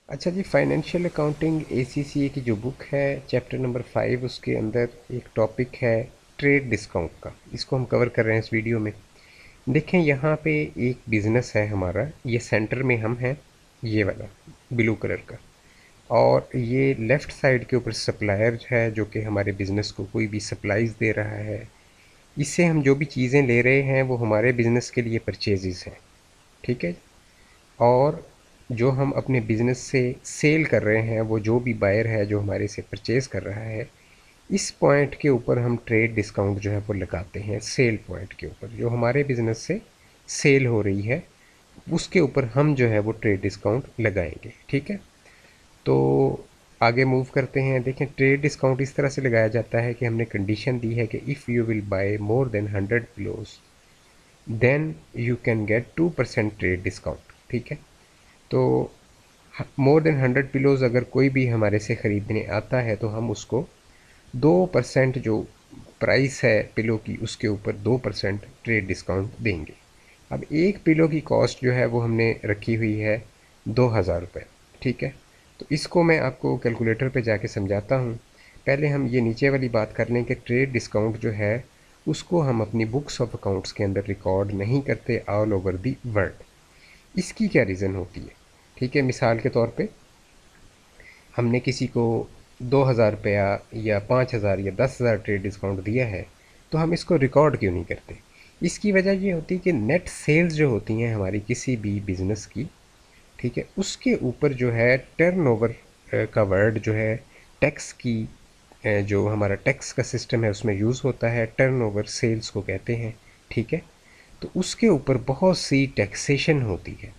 अच्छा जी, financial accounting ACCA की जो बुक है चैप्टर नंबर 5, उसके अंदर एक टॉपिक है ट्रेड डिस्काउंट का। इसको हम कवर कर रहे हैं इस वीडियो में। देखें, यहाँ पे एक बिज़नेस है हमारा, ये सेंटर में हम हैं, ये वाला ब्लू कलर का। और ये लेफ़्ट साइड के ऊपर सप्लायर है जो कि हमारे बिज़नेस को कोई भी सप्लाईज़ दे रहा है। इससे हम जो भी चीज़ें ले रहे हैं वो हमारे बिज़नेस के लिए परचेजेस हैं, ठीक है। और जो हम अपने बिज़नेस से सेल कर रहे हैं, वो जो भी बायर है जो हमारे से परचेज़ कर रहा है, इस पॉइंट के ऊपर हम ट्रेड डिस्काउंट जो है वो लगाते हैं। सेल पॉइंट के ऊपर जो हमारे बिज़नेस से सेल हो रही है, उसके ऊपर हम जो है वो ट्रेड डिस्काउंट लगाएंगे, ठीक है। तो आगे मूव करते हैं। देखें, ट्रेड डिस्काउंट इस तरह से लगाया जाता है कि हमने कंडीशन दी है कि if you will buy more than 100 kilos then you can get 2% trade discount, ठीक है। तो मोर देन 100 किलोज अगर कोई भी हमारे से ख़रीदने आता है तो हम उसको 2% जो प्राइस है पिलो की, उसके ऊपर 2% ट्रेड डिस्काउंट देंगे। अब एक पिलो की कॉस्ट जो है वो हमने रखी हुई है 2000 रुपये, ठीक है। तो इसको मैं आपको कैलकुलेटर पे जाके समझाता हूँ। पहले हम ये नीचे वाली बात कर लें कि ट्रेड डिस्काउंट जो है उसको हम अपनी बुक्स ऑफ अकाउंट्स के अंदर रिकॉर्ड नहीं करते ऑल ओवर दी वर्ल्ड। इसकी क्या रीज़न होती है, ठीक है। मिसाल के तौर पे हमने किसी को 2000 रुपया या 5000 या 10,000 ट्रेड डिस्काउंट दिया है, तो हम इसको रिकॉर्ड क्यों नहीं करते। इसकी वजह ये होती है कि नेट सेल्स जो होती हैं हमारी किसी भी बिज़नेस की, ठीक है, उसके ऊपर जो है टर्नओवर का वर्ड जो है टैक्स की, जो हमारा टैक्स का सिस्टम है उसमें यूज़ होता है। टर्नओवर सेल्स को कहते हैं, ठीक है। तो उसके ऊपर बहुत सी टैक्सेशन होती है।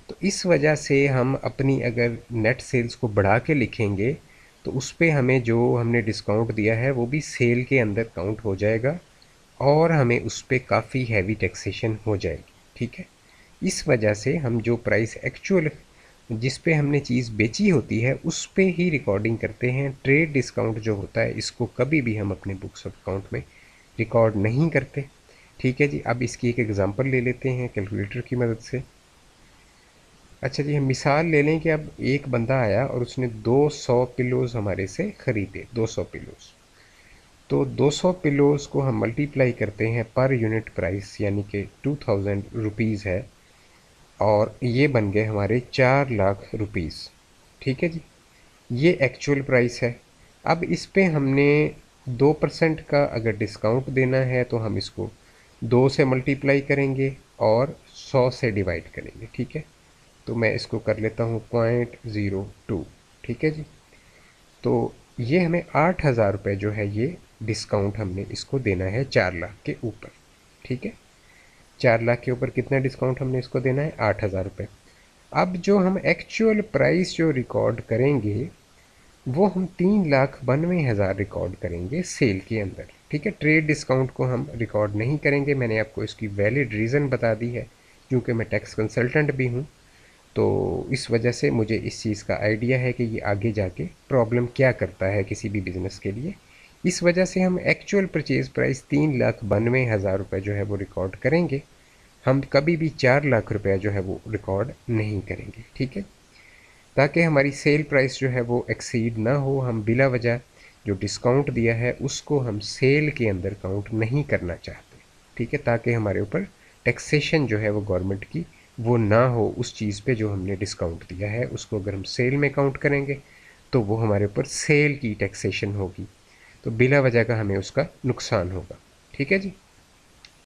तो इस वजह से हम अपनी अगर नेट सेल्स को बढ़ा के लिखेंगे तो उस पे हमें जो हमने डिस्काउंट दिया है वो भी सेल के अंदर काउंट हो जाएगा और हमें उस पे काफ़ी हैवी टैक्सेशन हो जाएगी, ठीक है। इस वजह से हम जो प्राइस एक्चुअल जिस पे हमने चीज़ बेची होती है उस पे ही रिकॉर्डिंग करते हैं। ट्रेड डिस्काउंट जो होता है इसको कभी भी हम अपने बुक्स ऑफ अकाउंट में रिकॉर्ड नहीं करते, ठीक है जी। अब इसकी एक एग्ज़ाम्पल ले लेते हैं कैलकुलेटर की मदद से। अच्छा जी, हम मिसाल ले लें कि अब एक बंदा आया और उसने 200 पिलोज़ हमारे से ख़रीदे, 200 पिलोज़। तो 200 पिलोज़ को हम मल्टीप्लाई करते हैं पर यूनिट प्राइस, यानी कि 2000 रुपीज़ है, और ये बन गए हमारे 4 लाख रुपीज़, ठीक है जी। ये एक्चुअल प्राइस है। अब इस पे हमने 2% का अगर डिस्काउंट देना है तो हम इसको 2 से मल्टीप्लाई करेंगे और 100 से डिवाइड करेंगे, ठीक है। तो मैं इसको कर लेता हूँ 0.02, ठीक है जी। तो ये हमें 8,000 रुपये जो है ये डिस्काउंट हमने इसको देना है 4 लाख के ऊपर, ठीक है। 4 लाख के ऊपर कितना डिस्काउंट हमने इसको देना है, 8,000 रुपये। अब जो हम एक्चुअल प्राइस जो रिकॉर्ड करेंगे वो हम 3,92,000 रिकॉर्ड करेंगे सेल के अंदर, ठीक है। ट्रेड डिस्काउंट को हम रिकॉर्ड नहीं करेंगे। मैंने आपको इसकी वैलिड रीज़न बता दी है, क्योंकि मैं टैक्स कंसल्टेंट भी हूँ। तो इस वजह से मुझे इस चीज़ का आइडिया है कि ये आगे जाके प्रॉब्लम क्या करता है किसी भी बिज़नेस के लिए। इस वजह से हम एक्चुअल परचेज़ प्राइस 3,92,000 रुपये जो है वो रिकॉर्ड करेंगे। हम कभी भी 4 लाख रुपया जो है वो रिकॉर्ड नहीं करेंगे, ठीक है। ताकि हमारी सेल प्राइस जो है वो एक्सीड ना हो, हम बिला वजह जो डिस्काउंट दिया है उसको हम सेल के अंदर काउंट नहीं करना चाहते, ठीक है। ताकि हमारे ऊपर टैक्सेशन जो है वो गवर्नमेंट की वो ना हो उस चीज़ पे जो हमने डिस्काउंट दिया है। उसको अगर हम सेल में काउंट करेंगे तो वो हमारे ऊपर सेल की टैक्सेशन होगी, तो बिला वजह का हमें उसका नुकसान होगा, ठीक है जी।